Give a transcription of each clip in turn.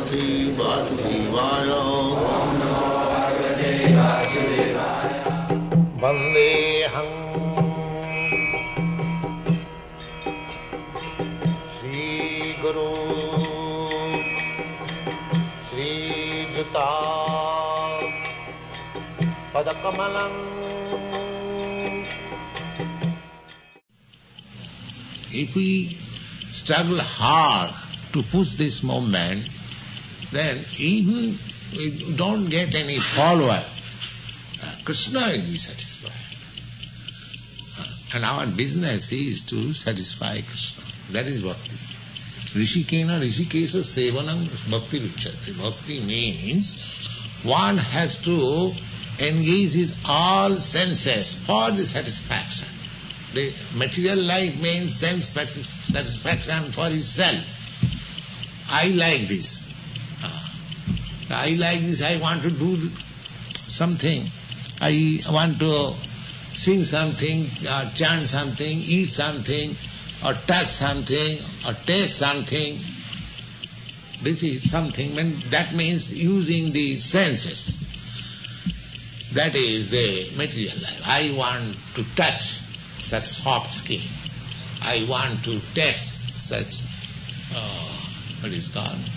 Bhagavate Vasudevaya. Vandeham Sri Guru Sri Juta Padakamalam. If we struggle hard to push this movement, then even we don't get any follower, Krishna will be satisfied. And our business is to satisfy Krishna. That is bhakti. Rishikena Rishikesha Sevanam Bhakti Ruchyate. Bhakti means one has to engage his all senses for the satisfaction. The material life means sense satisfaction for himself. I like this. I like this, I want to do something. I want to sing something, or chant something, eat something, or touch something, or taste something. This is something, that means using the senses. That is the material life. I want to touch such soft skin. I want to taste such, what is called,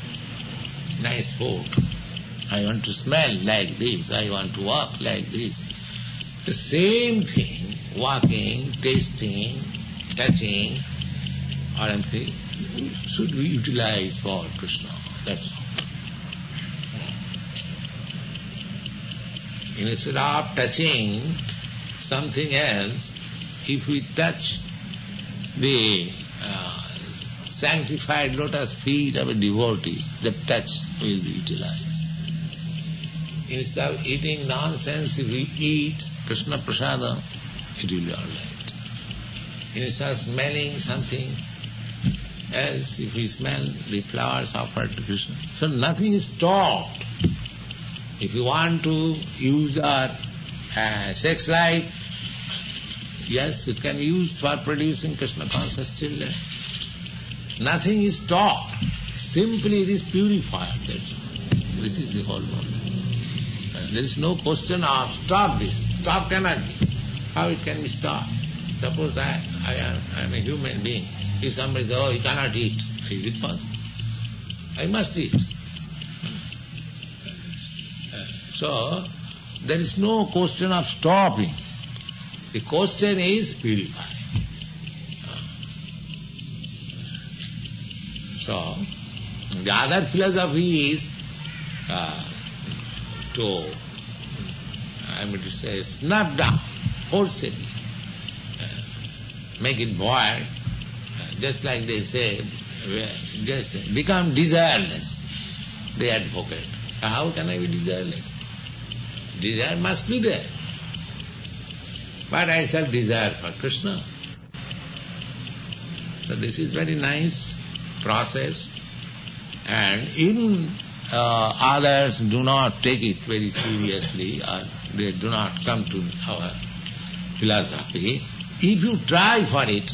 nice food. I want to smell like this. I want to walk like this. The same thing, walking, tasting, touching, or anything, should be utilized for Krishna. That's all. Instead of touching something else, if we touch the sanctified lotus feet of a devotee, the touch will be utilized. Instead of eating nonsense, if we eat Krishna Prasada, it will be all right. Instead of smelling something else, if we smell the flowers offered to Krishna, so nothing is stopped. If you want to use our sex life, yes, it can be used for producing Krishna conscious children. Nothing is stopped. Simply it is purified. That's all. This is the whole moment. There is no question of stop this. Stop cannot be. How it can be stopped? Suppose I am a human being. If somebody says, oh, you cannot eat, is it possible? I must eat. So, there is no question of stopping. The question is purifying. So, the other philosophy is to, I mean to say, snap down, forcibly, make it void, just like they say, just become desireless, they advocate. How can I be desireless? Desire must be there. But I shall desire for Krishna. So this is very nice process, and even others do not take it very seriously, or they do not come to our philosophy. If you try for it,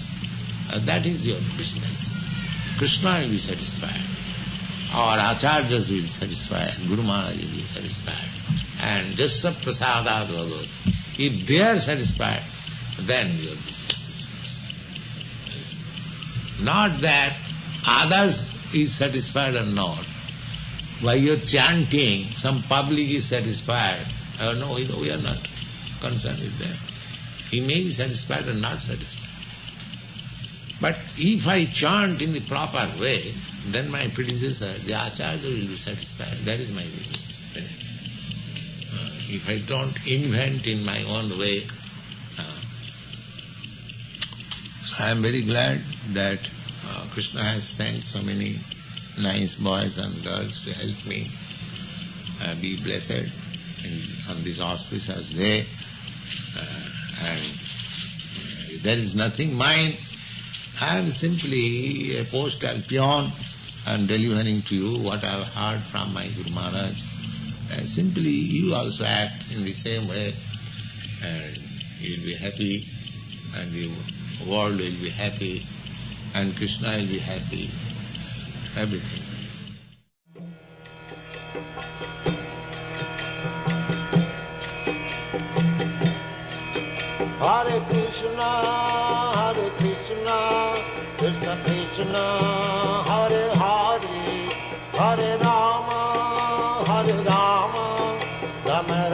that is your business. Krishna will be satisfied. Our acharyas will be satisfied, Guru Maharaj will be satisfied. And Jasya Prasada Bhagavad. If they are satisfied, then your business is finished. Not that others is satisfied or not. By your chanting, some public is satisfied. No, we are not concerned with that. He may be satisfied or not satisfied. But if I chant in the proper way, then my predecessor, the Acharya, will be satisfied. That is my business. If I don't invent in my own way. So I am very glad that Krishna has sent so many nice boys and girls to help me be blessed on this auspicious day. And there is nothing mine. I am simply a postal peon. I am delivering to you what I have heard from my Guru Maharaj. Simply you also act in the same way, and you will be happy, and the world will be happy, and Krishna will be happy, everything. Hare Krishna, Krishna Krishna, Hare Hare, Hare Rama, Rama